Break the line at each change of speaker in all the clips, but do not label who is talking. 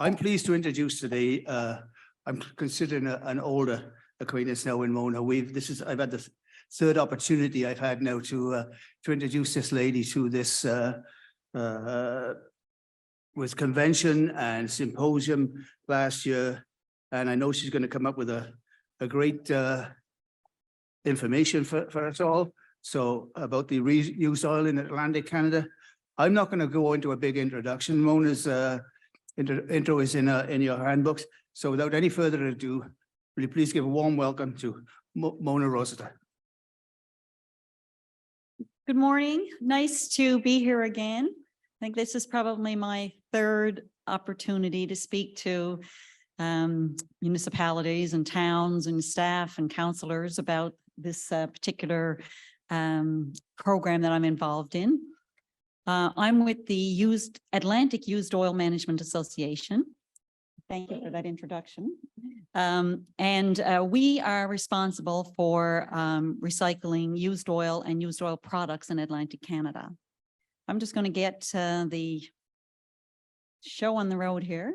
I'm pleased to introduce today, I'm considering an older acquaintance now in Mona. I've had the third opportunity I've had now to introduce this lady to this with convention and symposium last year. And I know she's going to come up with a great information for us all. So about the reused oil in Atlantic Canada. I'm not going to go into a big introduction. Mona's intro is in your handbooks. So without any further ado, will you please give a warm welcome to Mona Rosetta.
Good morning. Nice to be here again. I think this is probably my third opportunity to speak to municipalities and towns and staff and councillors about this particular program that I'm involved in. I'm with the Atlantic Used Oil Management Association. Thank you for that introduction. We are responsible for recycling used oil and used oil products in Atlantic Canada. I'm just going to get the show on the road here.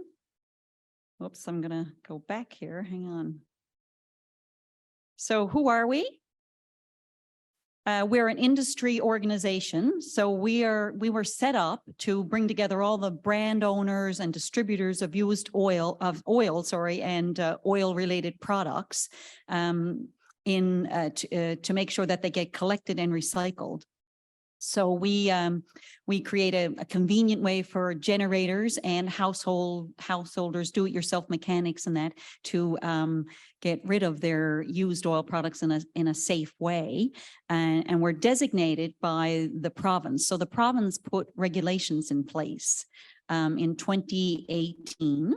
Oops, I'm going to go back here. Hang on. So who are we? We're an industry organization. So we were set up to bring together all the brand owners and distributors of used oil, and oil related products to make sure that they get collected and recycled. So we create a convenient way for generators and householders, do-it-yourself mechanics and that to get rid of their used oil products in a safe way. And we're designated by the province. So the province put regulations in place in 2018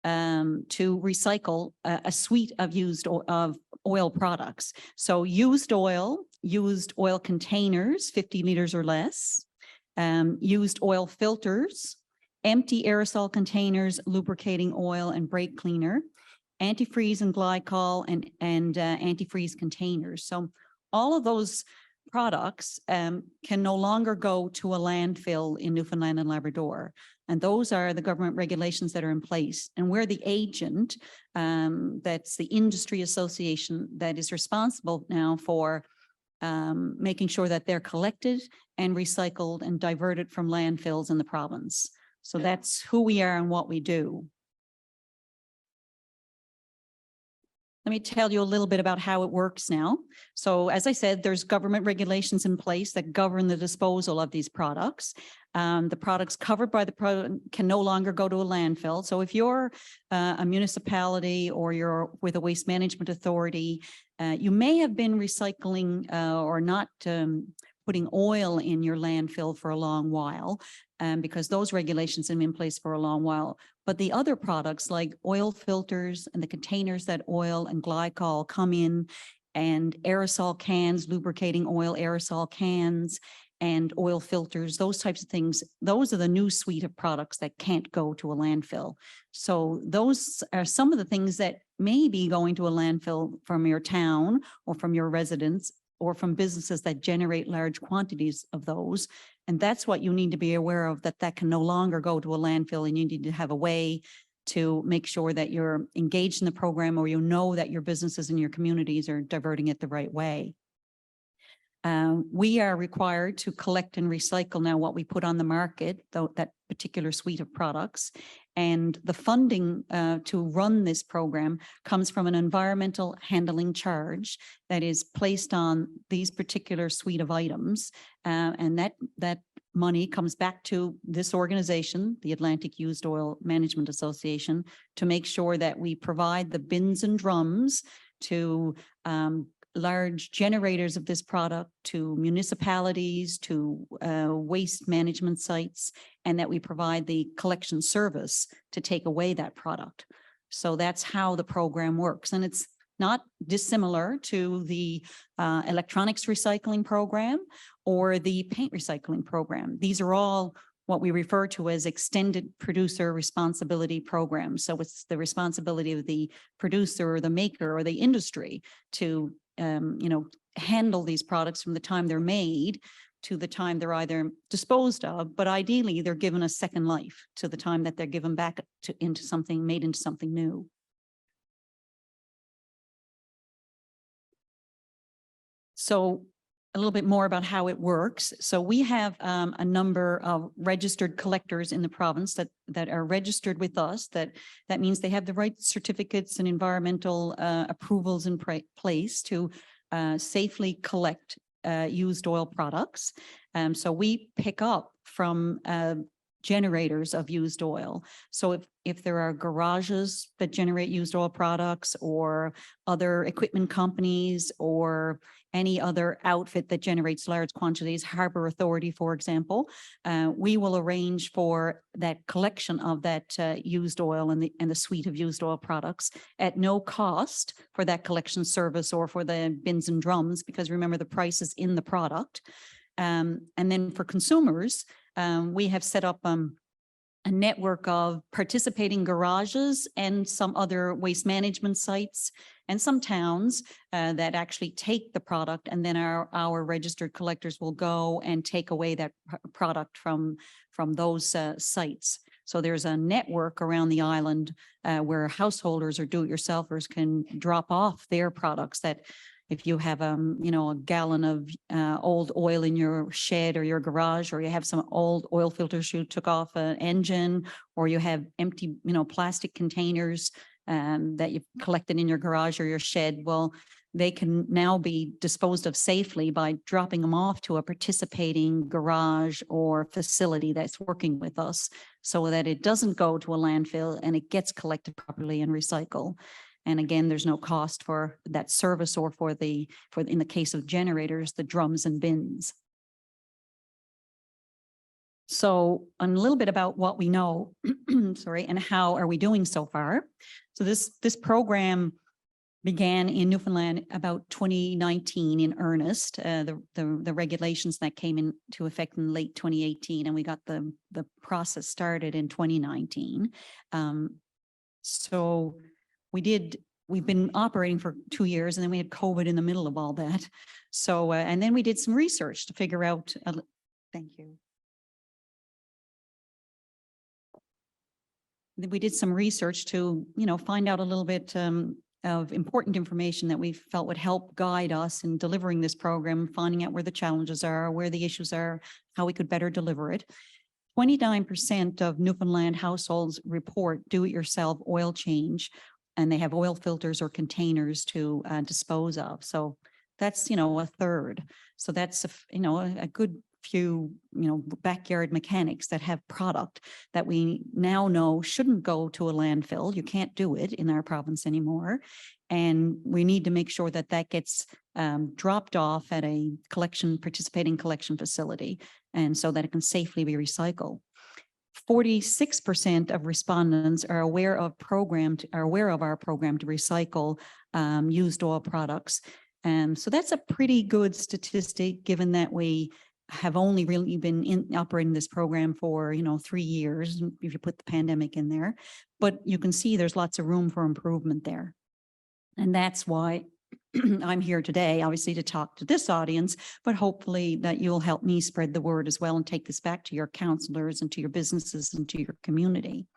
to recycle a suite of used oil products. So used oil containers, 50 liters or less, used oil filters, empty aerosol containers, lubricating oil and brake cleaner, antifreeze and glycol, and antifreeze containers. So all of those products can no longer go to a landfill in Newfoundland and Labrador. And those are the government regulations that are in place. And we're the agent, that's the industry association that is responsible now for making sure that they're collected and recycled and diverted from landfills in the province. So that's who we are and what we do. Let me tell you a little bit about how it works now. So as I said, there's government regulations in place that govern the disposal of these products. The products covered by the program can no longer go to a landfill. So if you're a municipality or you're with a waste management authority, you may have been recycling or not putting oil in your landfill for a long while, because those regulations have been in place for a long while. But the other products like oil filters and the containers that oil and glycol come in, and aerosol cans, lubricating oil aerosol cans, and oil filters, those types of things, those are the new suite of products that can't go to a landfill. So those are some of the things that may be going to a landfill from your town or from your residents or from businesses that generate large quantities of those. And that's what you need to be aware of, that can no longer go to a landfill, and you need to have a way to make sure that you're engaged in the program, or you know that your businesses and your communities are diverting it the right way. We are required to collect and recycle now what we put on the market, that particular suite of products. And the funding to run this program comes from an environmental handling charge that is placed on these particular suite of items. And that money comes back to this organization, the Atlantic Used Oil Management Association, to make sure that we provide the bins and drums to large generators of this product, to municipalities, to waste management sites, and that we provide the collection service to take away that product. So that's how the program works. And it's not dissimilar to the electronics recycling program or the paint recycling program. These are all what we refer to as extended producer responsibility programs. So it's the responsibility of the producer or the maker or the industry to handle these products from the time they're made to the time they're either disposed of, but ideally they're given a second life to the time that they're given back into something, made into something new. So a little bit more about how it works. So we have a number of registered collectors in the province that are registered with us. That means they have the right certificates and environmental approvals in place to safely collect used oil products. So we pick up from generators of used oil. So if there are garages that generate used oil products, or other equipment companies, or any other outfit that generates large quantities, Harbor Authority, for example, we will arrange for that collection of that used oil and the suite of used oil products at no cost for that collection service or for the bins and drums, because remember, the price is in the product. And then for consumers, we have set up a network of participating garages and some other waste management sites and some towns that actually take the product, and then our registered collectors will go and take away that product from those sites. So there's a network around the island where householders or do-it-yourselfers can drop off their products. That if you have a gallon of old oil in your shed or your garage, or you have some old oil filters you took off an engine, or you have empty plastic containers that you've collected in your garage or your shed, well, they can now be disposed of safely by dropping them off to a participating garage or facility that's working with us, so that it doesn't go to a landfill and it gets collected properly and recycled. And again, there's no cost for that service, or for in the case of generators, the drums and bins. So a little bit about what we know, sorry, and how are we doing so far. So this program began in Newfoundland about 2019 in earnest. The regulations that came into effect in late 2018, and we got the process started in 2019. So we've been operating for 2 years, and then we had COVID in the middle of all that. So, and then we did some research to figure out, thank you. We did some research to, find out a little bit of important information that we felt would help guide us in delivering this program, finding out where the challenges are, where the issues are, how we could better deliver it. 29% of Newfoundland households report do-it-yourself oil change, and they have oil filters or containers to dispose of. So that's, a third. So that's, a good few, backyard mechanics that have product that we now know shouldn't go to a landfill. You can't do it in our province anymore. And we need to make sure that that gets dropped off at a participating collection facility, and so that it can safely be recycled. 46% of respondents are aware of our program to recycle used oil products. So that's a pretty good statistic, given that we have only really been operating this program for 3 years, if you put the pandemic in there. But you can see there's lots of room for improvement there. And that's why I'm here today, obviously, to talk to this audience, but hopefully that you'll help me spread the word as well and take this back to your counselors and to your businesses and to your community.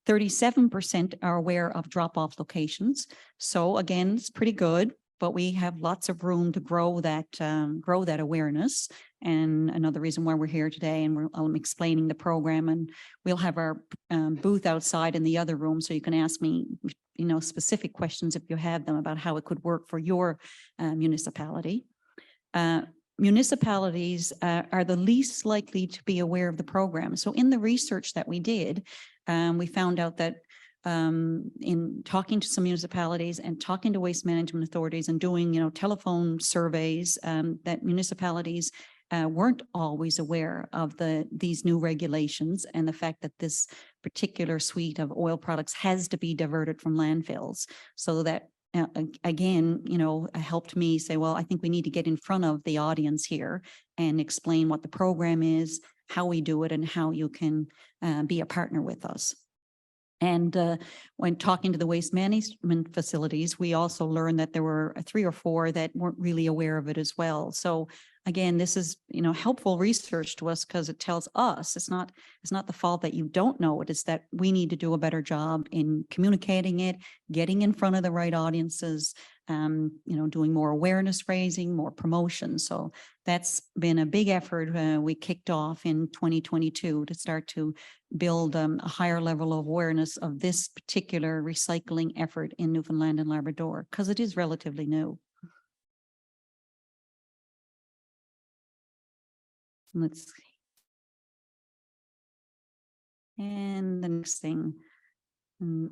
37% are aware of drop-off locations. So again, it's pretty good, but we have lots of room to grow that awareness. And another reason why we're here today, and I'm explaining the program, and we'll have our booth outside in the other room, so you can ask me, specific questions if you have them about how it could work for your municipality. Municipalities are the least likely to be aware of the program. So in the research that we did, we found out that in talking to some municipalities and talking to waste management authorities and doing, telephone surveys, that municipalities weren't always aware of these new regulations and the fact that this particular suite of oil products has to be diverted from landfills. So that again, helped me say, well, I think we need to get in front of the audience here and explain what the program is, how we do it, and how you can be a partner with us. And when talking to the waste management facilities, we also learned that there were 3 or 4 that weren't really aware of it as well. So again, this is, helpful research to us because it tells us it's not the fault that you don't know it. It's that we need to do a better job in communicating it, getting in front of the right audiences, doing more awareness raising, more promotion. So that's been a big effort we kicked off in 2022 to start to build a higher level of awareness of this particular recycling effort in Newfoundland and Labrador, because it is relatively new. Let's see. And the next thing, I'm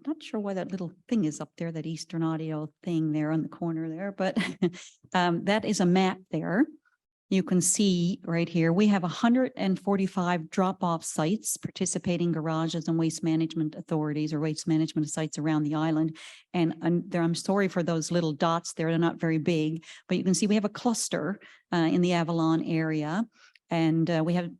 not sure why that little thing is up there, that Eastern Audio thing there on the corner there, but that is a map there. You can see right here, we have 145 drop-off sites, participating garages and waste management authorities or waste management sites around the island. And I'm sorry for those little dots there, they're not very big, but you can see we have a cluster in the Avalon area. And we have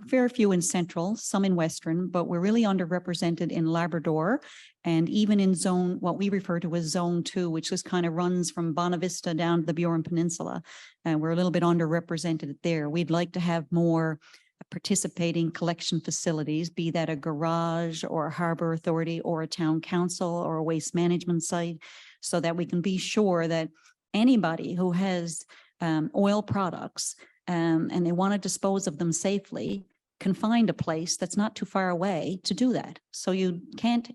very few in Central, some in Western, but we're really underrepresented in Labrador and even in zone, what we refer to as Zone 2, which just kind of runs from Bonavista down to the Burin Peninsula. And we're a little bit underrepresented there. We'd like to have more participating collection facilities, be that a garage or a harbor authority or a town council or a waste management site, so that we can be sure that anybody who has oil products and they want to dispose of them safely can find a place that's not too far away to do that. So you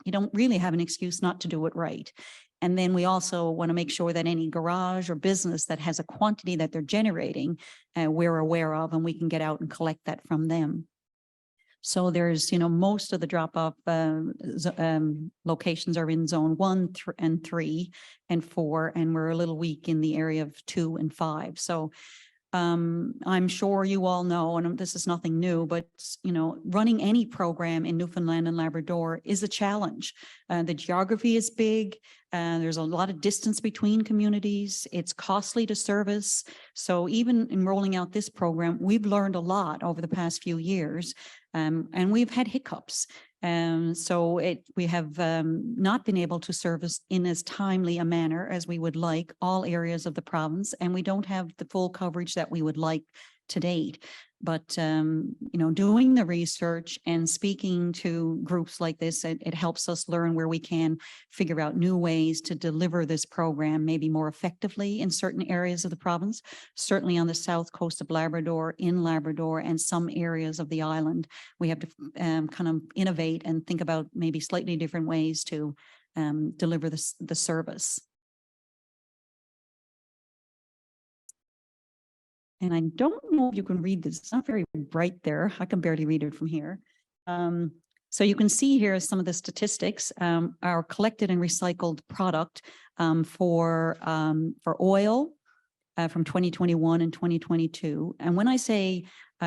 don't really have an excuse not to do it right. And then we also want to make sure that any garage or business that has a quantity that they're generating, we're aware of, and we can get out and collect that from them. So there's, most of the drop-off locations are in zone 1 and 3 and 4, and we're a little weak in the area of 2 and 5. So I'm sure you all know, and this is nothing new, but, running any program in Newfoundland and Labrador is a challenge. The geography is big. There's a lot of distance between communities. It's costly to service. So even in rolling out this program, we've learned a lot over the past few years, and we've had hiccups. So we have not been able to service in as timely a manner as we would like all areas of the province, and we don't have the full coverage that we would like to date. But, doing the research and speaking to groups like this, it helps us learn where we can figure out new ways to deliver this program maybe more effectively in certain areas of the province, certainly on the south coast of Labrador, in Labrador, and some areas of the island. We have to kind of innovate and think about maybe slightly different ways to deliver the service. And I don't know if you can read this. It's not very bright there. I can barely read it from here. So you can see here some of the statistics. Our collected and recycled product for oil from 2021 and 2022. And when I say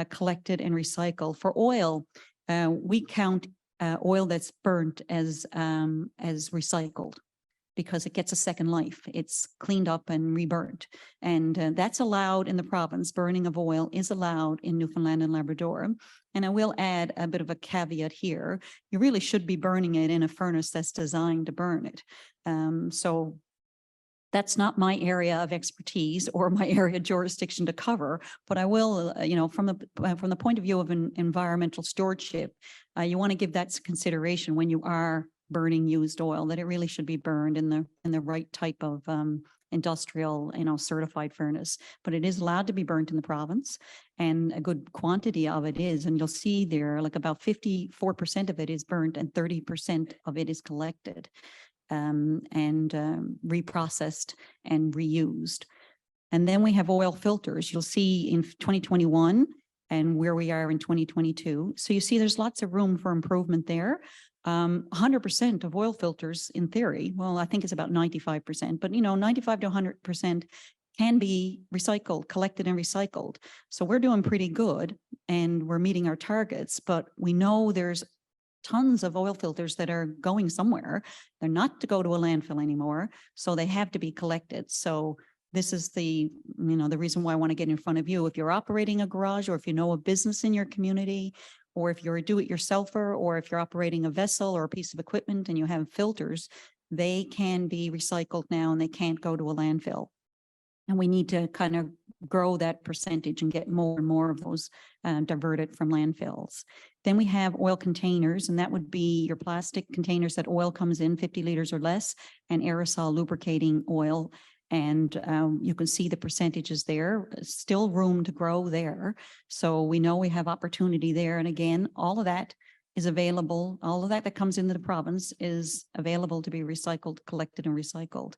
collected and recycled, for oil, we count oil that's burnt as recycled, because it gets a second life. It's cleaned up and reburnt. And that's allowed in the province. Burning of oil is allowed in Newfoundland and Labrador. And I will add a bit of a caveat here. You really should be burning it in a furnace that's designed to burn it. So that's not my area of expertise or my area of jurisdiction to cover, but I will, from the point of view of environmental stewardship, you want to give that consideration when you are burning used oil, that it really should be burned in the right type of industrial, certified furnace. But it is allowed to be burnt in the province, and a good quantity of it is. And you'll see there, like about 54% of it is burnt and 30% of it is collected and reprocessed and reused. And then we have oil filters. You'll see in 2021 and where we are in 2022. So you see there's lots of room for improvement there. 100% of oil filters in theory, well, I think it's about 95%, but 95 to 100% can be recycled, collected and recycled. So we're doing pretty good and we're meeting our targets, but we know there's tons of oil filters that are going somewhere. They're not to go to a landfill anymore, so they have to be collected. So this is the reason why I want to get in front of you. If you're operating a garage, or if you know a business in your community, or if you're a do-it-yourselfer, or if you're operating a vessel or a piece of equipment and you have filters, they can be recycled now and they can't go to a landfill. And we need to kind of grow that percentage and get more and more of those diverted from landfills. Then we have oil containers, and that would be your plastic containers that oil comes in 50 liters or less, and aerosol lubricating oil. And you can see the percentages there, still room to grow there. So we know we have opportunity there. And again, all of that is available. All of that comes into the province is available to be recycled, collected and recycled.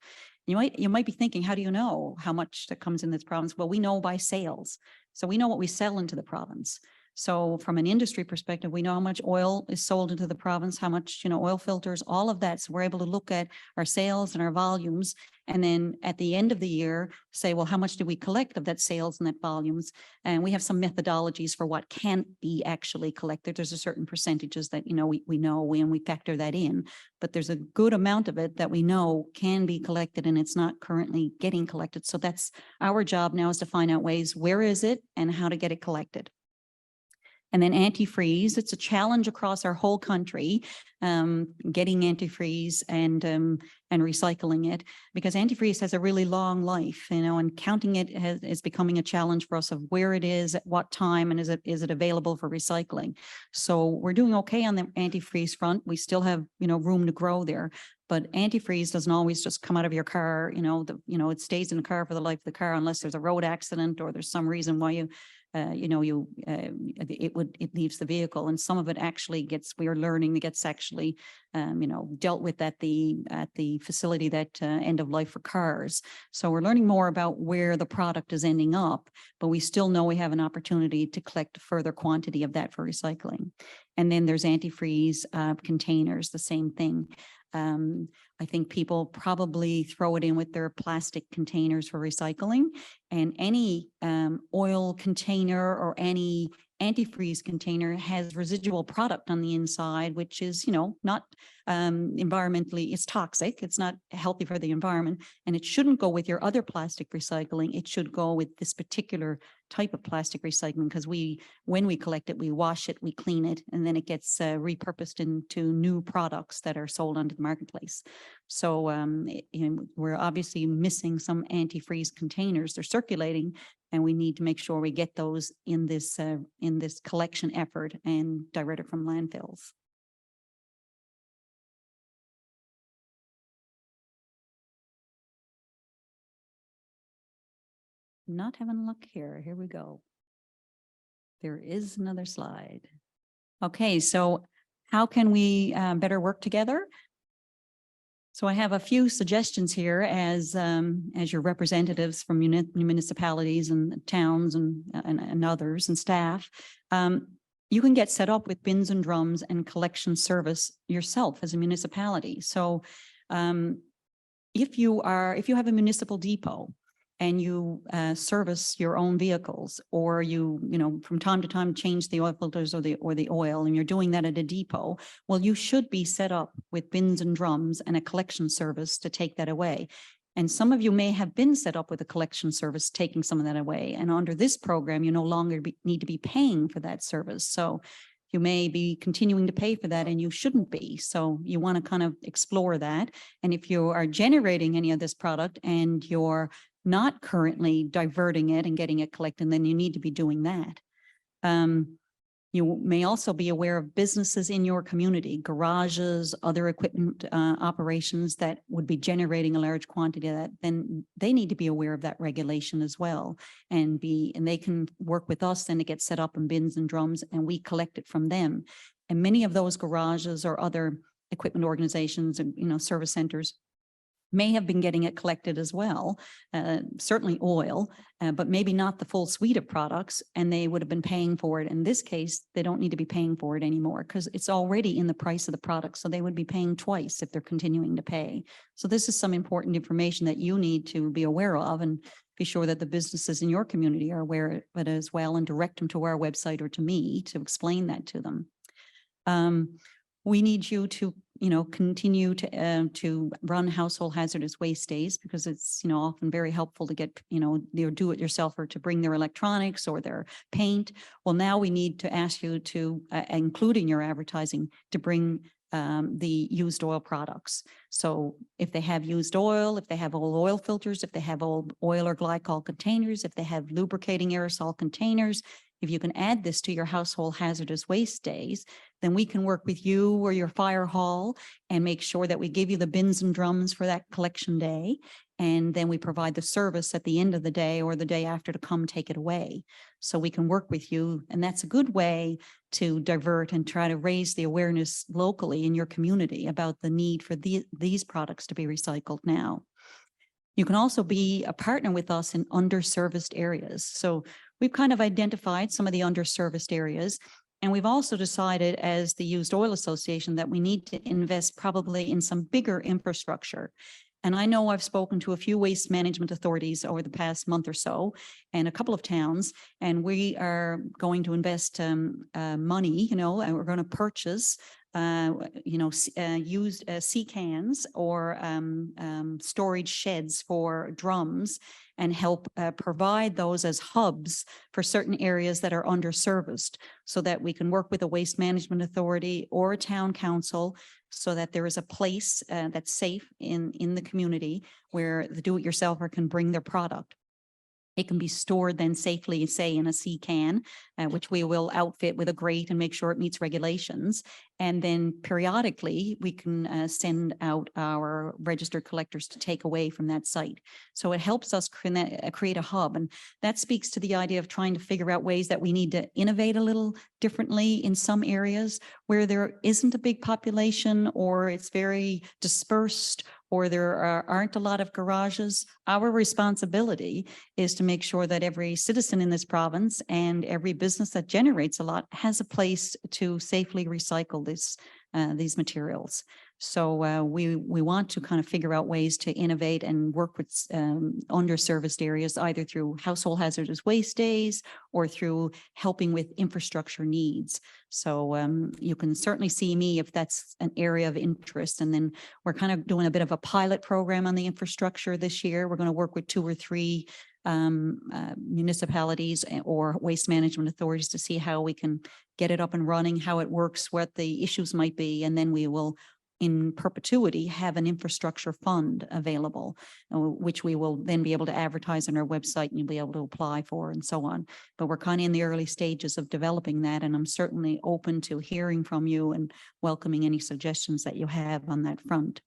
You might be thinking, how do you know how much that comes in this province? Well, we know by sales. So we know what we sell into the province. So from an industry perspective, we know how much oil is sold into the province, how much, oil filters, all of that. So we're able to look at our sales and our volumes. And then at the end of the year, say, well, how much do we collect of that sales and that volumes? And we have some methodologies for what can't be actually collected. There's a certain percentages that, we know and we factor that in, but there's a good amount of it that we know can be collected and it's not currently getting collected. So that's our job now, is to find out ways, where is it and how to get it collected. And then antifreeze, it's a challenge across our whole country, getting antifreeze and recycling it, because antifreeze has a really long life, and counting it is becoming a challenge for us of where it is, at what time, and is it available for recycling. So we're doing okay on the antifreeze front. We still have, room to grow there. But antifreeze doesn't always just come out of your car, it stays in the car for the life of the car unless there's a road accident or there's some reason why it leaves the vehicle, and some of it actually we are learning, it gets actually, dealt with at the facility that end of life for cars. So we're learning more about where the product is ending up, but we still know we have an opportunity to collect a further quantity of that for recycling. And then there's antifreeze containers, the same thing. I think people probably throw it in with their plastic containers for recycling, and any oil container or any antifreeze container has residual product on the inside, which is, not environmentally, it's toxic. It's not healthy for the environment, and it shouldn't go with your other plastic recycling. It should go with this particular type of plastic recycling, because when we collect it, we wash it, we clean it, and then it gets repurposed into new products that are sold onto the marketplace. So we're obviously missing some antifreeze containers. They're circulating, and we need to make sure we get those in this collection effort and divert it from landfills. Not having a look here. Here we go. There is another slide. Okay, so how can we better work together? So I have a few suggestions here as your representatives from municipalities and towns and others and staff. You can get set up with bins and drums and collection service yourself as a municipality. So if you have a municipal depot and you service your own vehicles, or you from time to time change the oil filters or the oil, and you're doing that at a depot, well, you should be set up with bins and drums and a collection service to take that away. And some of you may have been set up with a collection service taking some of that away. And under this program, you no longer need to be paying for that service. So you may be continuing to pay for that, and you shouldn't be. So you want to kind of explore that. And if you are generating any of this product and you're not currently diverting it and getting it collected, then you need to be doing that. You may also be aware of businesses in your community, garages, other equipment operations that would be generating a large quantity of that. Then they need to be aware of that regulation as well, and they can work with us then to get set up in bins and drums, and we collect it from them. And many of those garages or other equipment organizations and service centers may have been getting it collected as well, certainly oil, but maybe not the full suite of products, and they would have been paying for it. In this case, they don't need to be paying for it anymore because it's already in the price of the product. So they would be paying twice if they're continuing to pay. So this is some important information that you need to be aware of, and be sure that the businesses in your community are aware of it as well, and direct them to our website or to me to explain that to them. We need you to, continue to run household hazardous waste days, because it's, often very helpful to get, their do-it-yourselfer to bring their electronics or their paint. Well, now we need to ask you to, including your advertising, to bring the used oil products. So if they have used oil, if they have old oil filters, if they have old oil or glycol containers, if they have lubricating aerosol containers, if you can add this to your household hazardous waste days, then we can work with you or your fire hall and make sure that we give you the bins and drums for that collection day. And then we provide the service at the end of the day or the day after to come take it away. So we can work with you. And that's a good way to divert and try to raise the awareness locally in your community about the need for these products to be recycled now. You can also be a partner with us in underserviced areas. So we've kind of identified some of the underserviced areas. And we've also decided as the Used Oil Association that we need to invest probably in some bigger infrastructure. And I know I've spoken to a few waste management authorities over the past month or so, and a couple of towns, and we are going to invest money, and we're going to purchase used sea cans or storage sheds for drums and help provide those as hubs for certain areas that are underserviced so that we can work with a waste management authority or a town council so that there is a place that's safe in the community where the do-it-yourselfer can bring their product. It can be stored then safely, say in a sea can, which we will outfit with a grate and make sure it meets regulations. And then periodically we can send out our registered collectors to take away from that site. So it helps us create a hub. And that speaks to the idea of trying to figure out ways that we need to innovate a little differently in some areas where there isn't a big population or it's very dispersed or there aren't a lot of garages. Our responsibility is to make sure that every citizen in this province and every business that generates a lot has a place to safely recycle these materials. So we want to kind of figure out ways to innovate and work with underserviced areas, either through household hazardous waste days or through helping with infrastructure needs. So you can certainly see me if that's an area of interest. And then we're kind of doing a bit of a pilot program on the infrastructure this year. We're going to work with 2 or 3 municipalities or waste management authorities to see how we can get it up and running, how it works, what the issues might be, and then we will in perpetuity have an infrastructure fund available, which we will then be able to advertise on our website and you'll be able to apply for and so on. But we're kind of in the early stages of developing that, and I'm certainly open to hearing from you and welcoming any suggestions that you have on that front.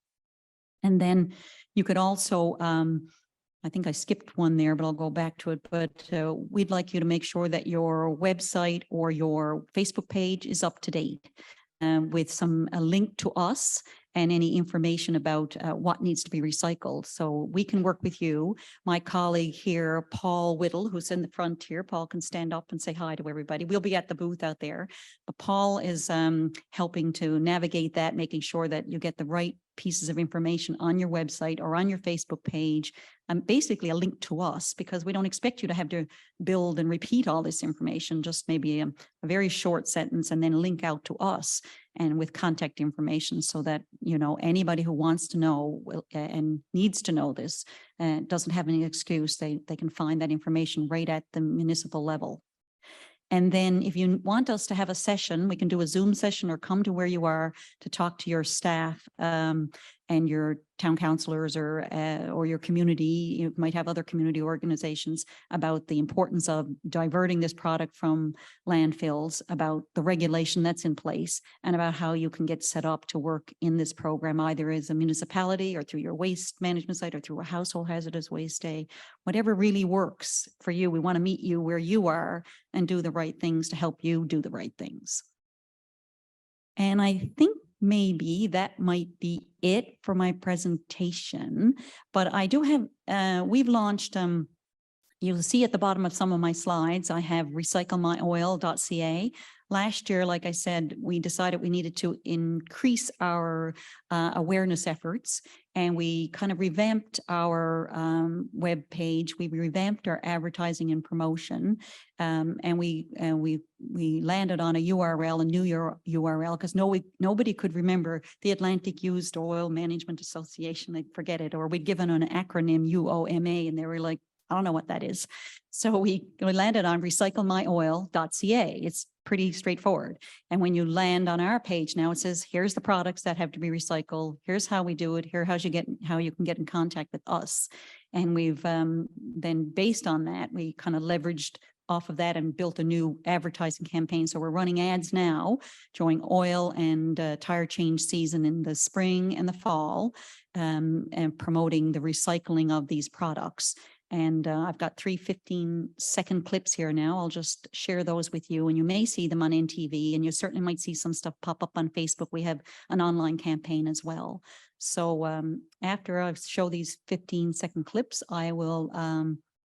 And then you could also, I think I skipped one there, but I'll go back to it. But we'd like you to make sure that your website or your Facebook page is up to date with a link to us and any information about what needs to be recycled. So we can work with you. My colleague here, Paul Whittle, who's in the front here, Paul can stand up and say hi to everybody. We'll be at the booth out there. But Paul is helping to navigate that, making sure that you get the right pieces of information on your website or on your Facebook page, and basically a link to us, because we don't expect you to have to build and repeat all this information, just maybe a very short sentence and then link out to us and with contact information so that, anybody who wants to know and needs to know this doesn't have any excuse. They can find that information right at the municipal level. And then if you want us to have a session, we can do a Zoom session or come to where you are to talk to your staff and your town councillors or your community. You might have other community organizations about the importance of diverting this product from landfills, about the regulation that's in place, and about how you can get set up to work in this program, either as a municipality or through your waste management site or through a household hazardous waste day. Whatever really works for you, we want to meet you where you are and do the right things to help you do the right things. And I think maybe that might be it for my presentation, but I do have, we've launched, you'll see at the bottom of some of my slides, I have recyclemyoil.ca. Last year, like I said, we decided we needed to increase our awareness efforts, and we kind of revamped our web page. We revamped our advertising and promotion, and we landed on a URL, a new URL, because nobody could remember the Atlantic Used Oil Management Association. They'd forget it, or we'd given an acronym UOMA, and they were like, I don't know what that is. So we landed on recyclemyoil.ca. It's pretty straightforward. And when you land on our page now, it says, here's the products that have to be recycled. Here's how we do it. Here, how you can get in contact with us. And we've then based on that, we kind of leveraged off of that and built a new advertising campaign. So we're running ads now during oil and tire change season in the spring and the fall, and promoting the recycling of these products. And I've got 3 15-second clips here now. I'll just share those with you, and you may see them on NTV, and you certainly might see some stuff pop up on Facebook. We have an online campaign as well. So after I show these 15-second clips, I will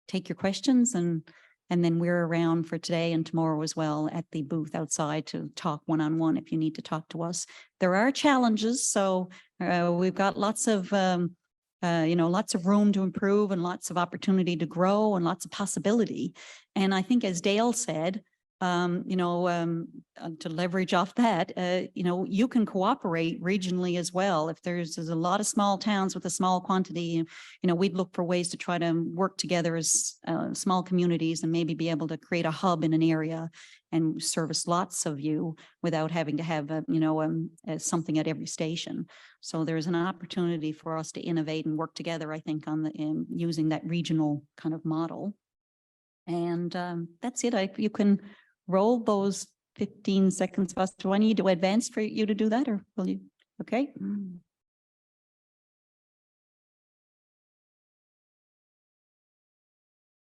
take your questions, and then we're around for today and tomorrow as well at the booth outside to talk one-on-one if you need to talk to us. There are challenges, so we've got lots of lots of room to improve and lots of opportunity to grow and lots of possibility. And I think, as Dale said, to leverage off that, you can cooperate regionally as well. If there's a lot of small towns with a small quantity, we'd look for ways to try to work together as small communities and maybe be able to create a hub in an area and service lots of you without having to have something at every station. So there's an opportunity for us to innovate and work together, I think, on using that regional kind of model. And that's it. You can roll those 15 seconds fast. Do I need to advance for you to do that, or will you? Okay.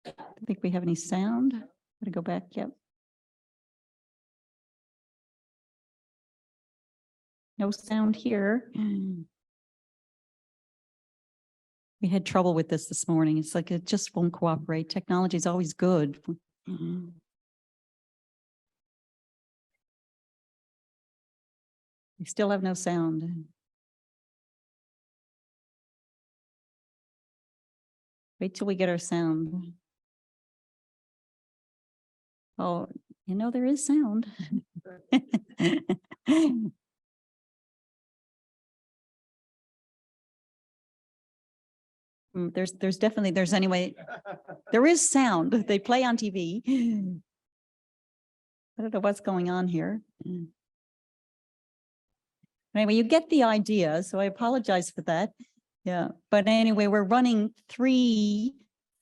I don't think we have any sound. Gotta go back. Yep. No sound here. We had trouble with this morning. It's like it just won't cooperate. Technology is always good. We still have no sound. Wait till we get our sound. Oh, there is sound. There's definitely, anyway, there is sound. They play on TV. I don't know what's going on here. Anyway, you get the idea, so I apologize for that. Yeah, but anyway, we're running 3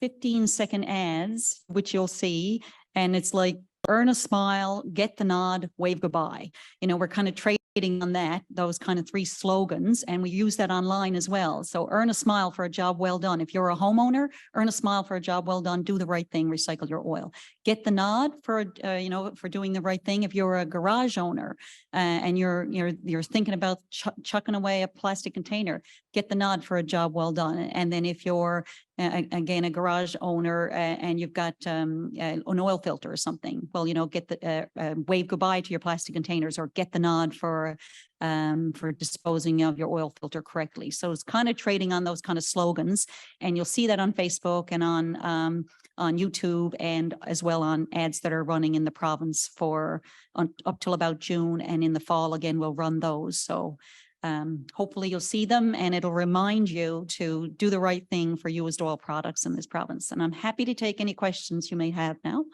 15-second ads, which you'll see, and it's like, earn a smile, get the nod, wave goodbye. We're kind of trading on those kind of 3 slogans, and we use that online as well. So earn a smile for a job well done. If you're a homeowner, earn a smile for a job well done, do the right thing, recycle your oil. Get the nod for, for doing the right thing. If you're a garage owner and you're thinking about chucking away a plastic container, get the nod for a job well done. And then if you're again a garage owner and you've got an oil filter or something, well, get the wave goodbye to your plastic containers, or get the nod for disposing of your oil filter correctly. So it's kind of trading on those kind of slogans, and you'll see that on Facebook and on YouTube, and as well on ads that are running in the province up till about June, and in the fall again we'll run those. So hopefully you'll see them, and it'll remind you to do the right thing for used oil products in this province. And I'm happy to take any questions you may have now.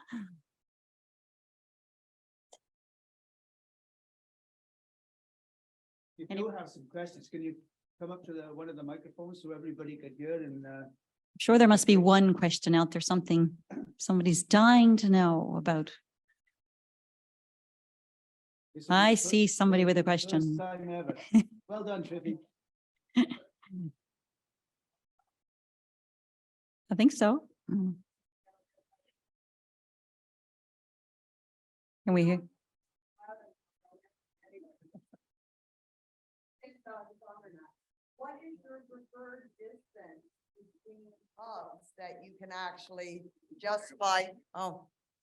If you have some questions, can you come up to one of the microphones so everybody could hear? And
I'm sure there must be one question out there, somebody's dying to know about. I see somebody with a question.
Well done, Trippy.
I think so. Can we hear?
What is your preferred distance between hubs that you can actually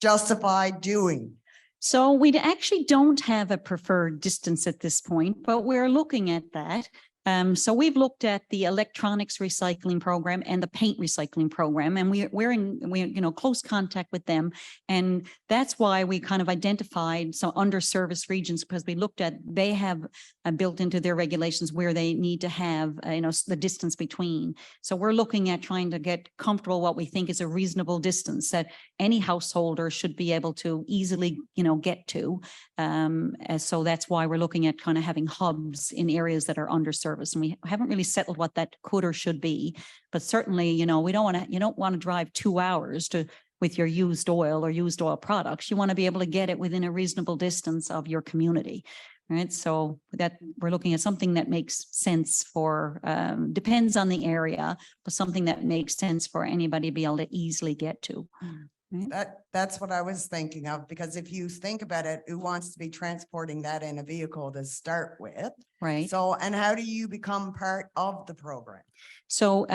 justify doing?
So we actually don't have a preferred distance at this point, but we're looking at that. So we've looked at the electronics recycling program and the paint recycling program, and we're in close contact with them. And that's why we kind of identified some underserviced regions, because we looked at, they have built into their regulations where they need to have, the distance between. So we're looking at trying to get comfortable what we think is a reasonable distance that any householder should be able to easily, get to. And so that's why we're looking at kind of having hubs in areas that are underserviced. And we haven't really settled what that could or should be, but certainly, you don't want to drive 2 hours with your used oil or used oil products. You want to be able to get it within a reasonable distance of your community. Right. So that we're looking at something that makes sense for, depends on the area, but something that makes sense for anybody to be able to easily get to.
That's what I was thinking of, because if you think about it, who wants to be transporting that in a vehicle to start with?
Right.
So, and how do you become part of the program?
So,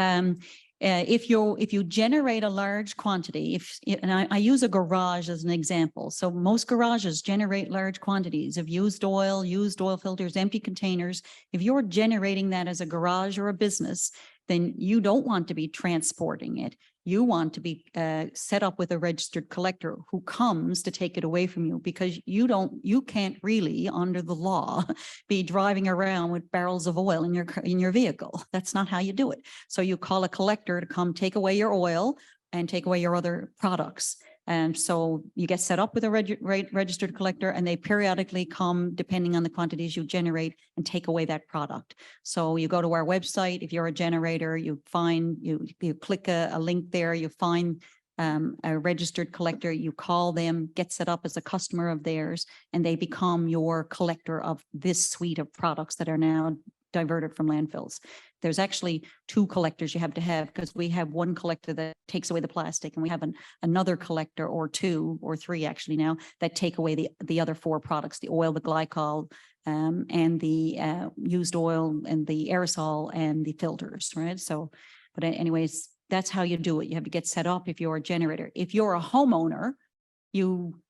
if you generate a large quantity, and I use a garage as an example. So most garages generate large quantities of used oil filters, empty containers. If you're generating that as a garage or a business, then you don't want to be transporting it. You want to be set up with a registered collector who comes to take it away from you, because you can't really, under the law, be driving around with barrels of oil in your vehicle. That's not how you do it. So you call a collector to come take away your oil and take away your other products. And so you get set up with a registered collector, and they periodically come, depending on the quantities you generate, and take away that product. So you go to our website. If you're a generator, you click a link there, you find a registered collector, you call them, get set up as a customer of theirs, and they become your collector of this suite of products that are now diverted from landfills. There's actually 2 collectors you have to have, because we have one collector that takes away the plastic, and we have another collector, or 2 or 3 actually now, that take away the other 4 products, the oil, the glycol, and the used oil, and the aerosol, and the filters, right? So, but anyways, that's how you do it. You have to get set up if you're a generator. If you're a homeowner, you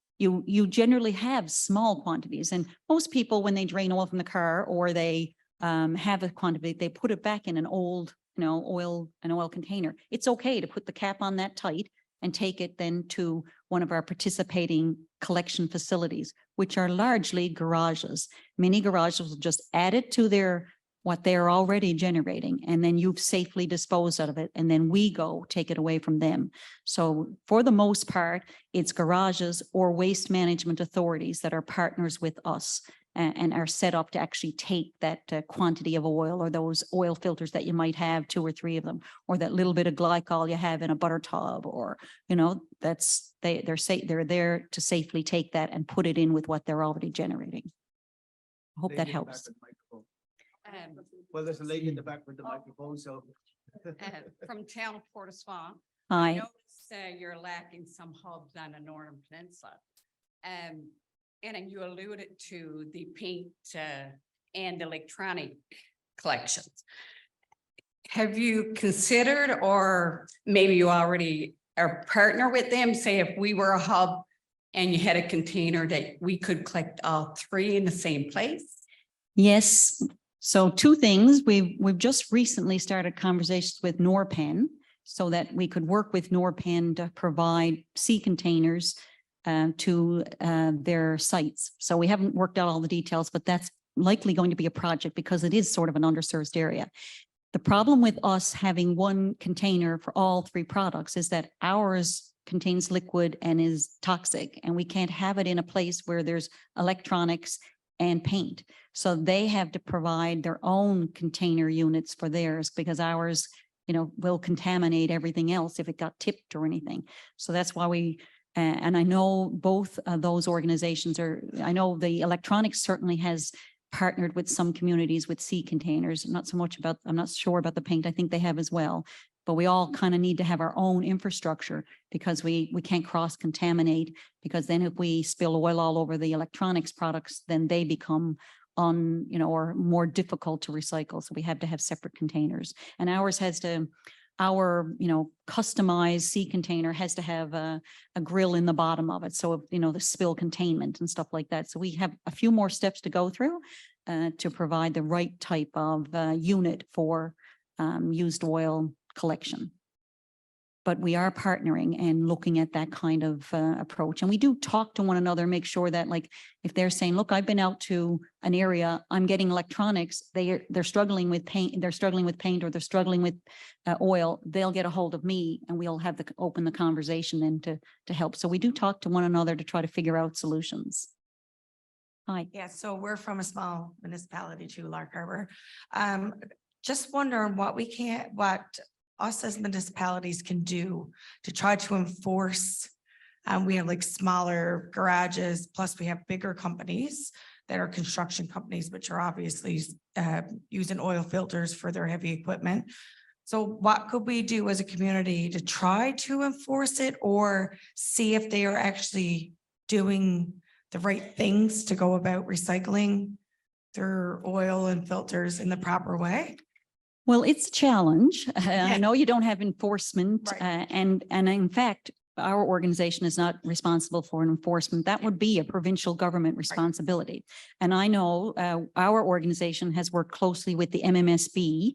generally have small quantities, and most people, when they drain oil from the car, or they have a quantity, they put it back in an old, oil container. It's okay to put the cap on that tight and take it then to one of our participating collection facilities, which are largely garages. Many garages will just add it to what they're already generating, and then you've safely disposed of it, and then we go take it away from them. So for the most part, it's garages or waste management authorities that are partners with us and are set up to actually take that quantity of oil, or those oil filters that you might have, 2 or 3 of them, or that little bit of glycol you have in a butter tub, or, they're there to safely take that and put it in with what they're already generating. I hope that helps.
Well, there's a lady in the back with the microphone, so.
From town of Porteswan.
Hi.
I noticed you're lacking some hubs on the Northern Peninsula. And then you alluded to the paint and electronic collections. Have you considered, or maybe you already are partner with them, say if we were a hub and you had a container that we could collect all 3 in the same place?
Yes. So 2 things. We've just recently started conversations with Norpen, so that we could work with Norpen to provide sea containers to their sites. So we haven't worked out all the details, but that's likely going to be a project, because it is sort of an underserved area. The problem with us having one container for all 3 products is that ours contains liquid and is toxic, and we can't have it in a place where there's electronics and paint. So they have to provide their own container units for theirs, because ours, will contaminate everything else if it got tipped or anything. So that's why and I know both of those organizations I know the electronics certainly has partnered with some communities with sea containers. I'm not sure about the paint. I think they have as well. But we all kind of need to have our own infrastructure, because we can't cross contaminate, because then if we spill oil all over the electronics products, then they become or more difficult to recycle. So we have to have separate containers, and ours our customized sea container has to have a grill in the bottom of it. So, the spill containment and stuff like that. So we have a few more steps to go through, to provide the right type of unit for used oil collection. But we are partnering and looking at that kind of approach. And we do talk to one another, make sure that, like, if they're saying, look, I've been out to an area, I'm getting electronics, they're struggling with paint, or they're struggling with oil, they'll get a hold of me and we'll have open the conversation then to help. So we do talk to one another to try to figure out solutions. Hi.
Yeah, so we're from a small municipality too, Lark Harbor. Just wondering what us as municipalities can do to try to enforce. We have like smaller garages, plus we have bigger companies that are construction companies, which are obviously using oil filters for their heavy equipment. So what could we do as a community to try to enforce it, or see if they are actually doing the right things to go about recycling their oil and filters in the proper way?
Well, it's a challenge. I know you don't have enforcement,
Right.
and in fact, our organization is not responsible for enforcement. That would be a provincial government responsibility. And I know our organization has worked closely with the MMSB.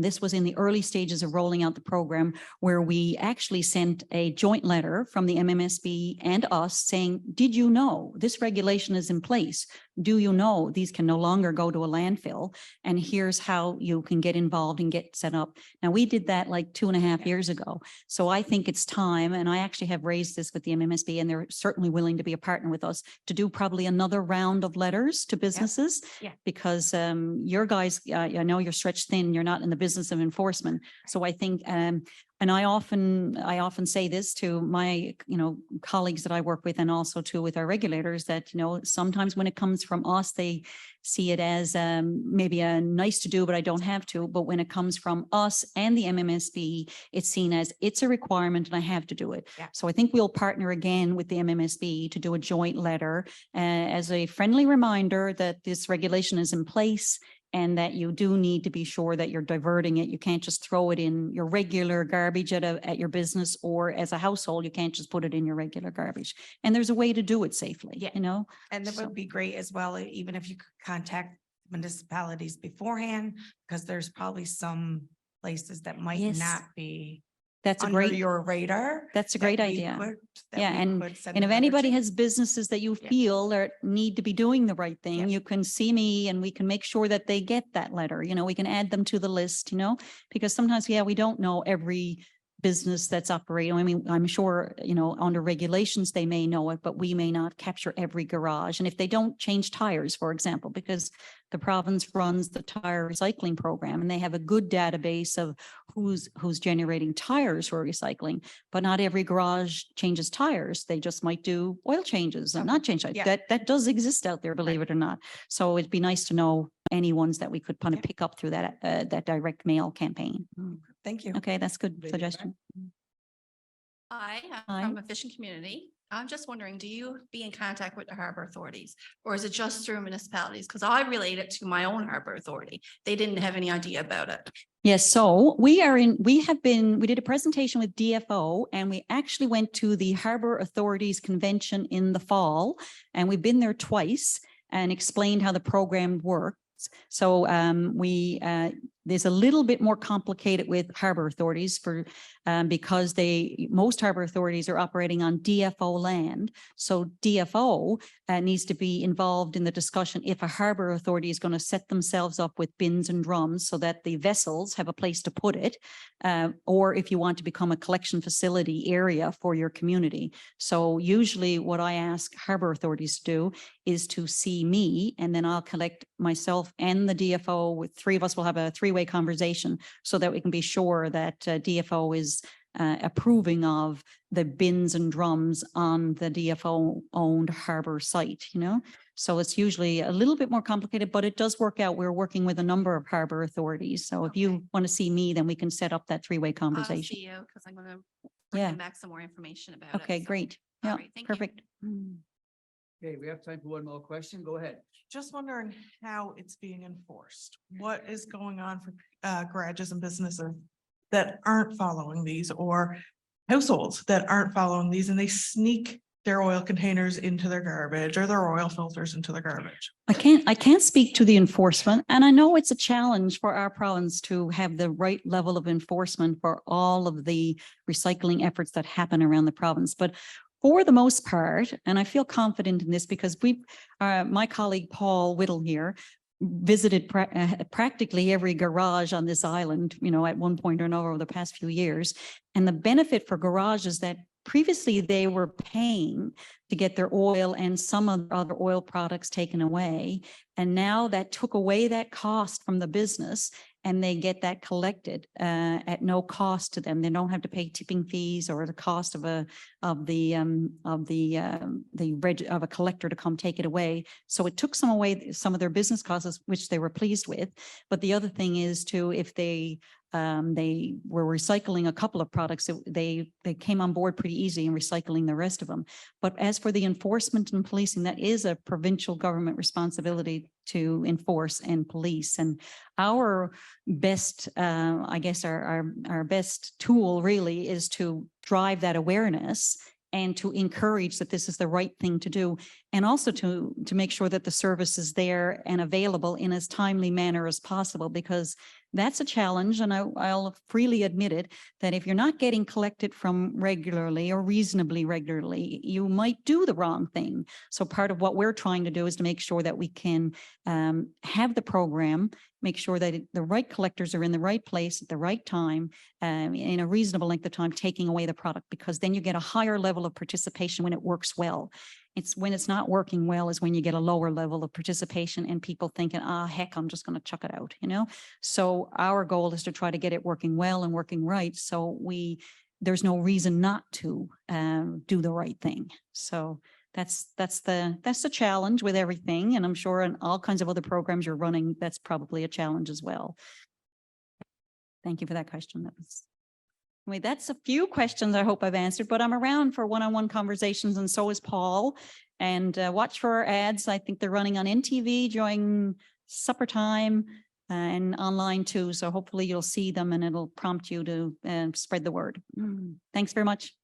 This was in the early stages of rolling out the program, where we actually sent a joint letter from the MMSB and us saying, did you know this regulation is in place? Do you know these can no longer go to a landfill? And here's how you can get involved and get set up. Now, we did that like 2.5 years ago. So I think it's time, and I actually have raised this with the MMSB, and they're certainly willing to be a partner with us to do probably another round of letters to businesses.
Yeah.
Because your guys, I know you're stretched thin, you're not in the business of enforcement. So I think, and I often say this to my, colleagues that I work with, and also with our regulators, that, sometimes when it comes from us, they see it as maybe a nice to do, but I don't have to. But when it comes from us and the MMSB, it's seen as it's a requirement and I have to do it.
Yeah.
So I think we'll partner again with the MMSB to do a joint letter as a friendly reminder that this regulation is in place, and that you do need to be sure that you're diverting it. You can't just throw it in your regular garbage at your business, or as a household, you can't just put it in your regular garbage. And there's a way to do it safely,
Yeah. And that
So-
would be great as well, even if you could contact municipalities beforehand, because there's probably some places that might
Yes.
not be
That's a
under
great,
your radar.
that's a
that
great
we
idea.
could- that
Yeah,
we
and
could send
And
a
if
letter
anybody
to.
has businesses that you
Yeah.
feel are need to be doing the right thing,
Yeah.
you can see me and we can make sure that they get that letter. We can add them to the list, because sometimes, we don't know every business that's operating. I mean, I'm sure, under regulations, they may know it, but we may not capture every garage. And if they don't change tires, for example, because the province runs the tire recycling program, and they have a good database of who's generating tires for recycling, but not every garage changes tires. They just might do oil changes and not change.
Yeah.
That does exist out there, believe it or not. So it'd be nice to know any ones that we could kind of
Yeah.
pick up through that direct mail campaign.
Thank you.
Okay, that's good
Lady in the
suggestion.
Hi,
Hi.
I'm from a fishing community. I'm just wondering, do you be in contact with the harbor authorities, or is it just through municipalities? Because I relate it to my own harbor authority. They didn't have any idea about it.
Yes, so we did a presentation with DFO, and we actually went to the Harbor Authorities Convention in the fall, and we've been there twice and explained how the program works. So there's a little bit more complicated with harbor authorities because most harbor authorities are operating on DFO land. So DFO needs to be involved in the discussion if a harbor authority is going to set themselves up with bins and drums so that the vessels have a place to put it, or if you want to become a collection facility area for your community. So usually what I ask harbor authorities to do is to see me, and then I'll collect myself and the DFO. With three of us, we'll have a three-way conversation so that we can be sure that DFO is approving of the bins and drums on the DFO owned harbor site, So it's usually a little bit more complicated, but it does work out. We're working with a number of harbor authorities. So if you want to see me, then we can set up that three-way
I'll
conversation.
see you because I'm going to bring
Yeah.
them back some more information about it.
Okay,
so-
great.
All
Yeah,
right, thank you.
perfect.
Okay, we have time for one more question. Go ahead.
Just wondering how it's being enforced. What is going on for garages and businesses that aren't following these, or households that aren't following these, and they sneak their oil containers into their garbage or their oil filters into the garbage.
I can't speak to the enforcement, and I know it's a challenge for our province to have the right level of enforcement for all of the recycling efforts that happen around the province. But for the most part, and I feel confident in this because my colleague Paul Whittle here visited practically every garage on this island, at one point or another over the past few years. And the benefit for garage is that previously they were paying to get their oil and some other oil products taken away. And now that took away that cost from the business, and they get that collected at no cost to them. They don't have to pay tipping fees or the cost of a collector to come take it away. So it took some of their business costs, which they were pleased with. But the other thing is too, if they were recycling a couple of products, they came on board pretty easy in recycling the rest of them. But as for the enforcement and policing, that is a provincial government responsibility to enforce and police. And our best, I guess our best tool really is to drive that awareness and to encourage that this is the right thing to do. And also to make sure that the service is there and available in as timely manner as possible, because that's a challenge. And I'll freely admit it, that if you're not getting collected from regularly or reasonably regularly, you might do the wrong thing. So part of what we're trying to do is to make sure that we can have the program, make sure that the right collectors are in the right place at the right time, in a reasonable length of time, taking away the product, because then you get a higher level of participation when it works well. It's when it's not working well is when you get a lower level of participation and people thinking, heck, I'm just going to chuck it out, So our goal is to try to get it working well and working right. So there's no reason not to do the right thing. So that's the challenge with everything. And I'm sure in all kinds of other programs you're running, that's probably a challenge as well. Thank you for that question. That's a few questions I hope I've answered, but I'm around for one-on-one conversations, and so is Paul. And watch for our ads. I think they're running on NTV during supper time and online too. So hopefully you'll see them and it'll prompt you to spread the word. Thanks very much.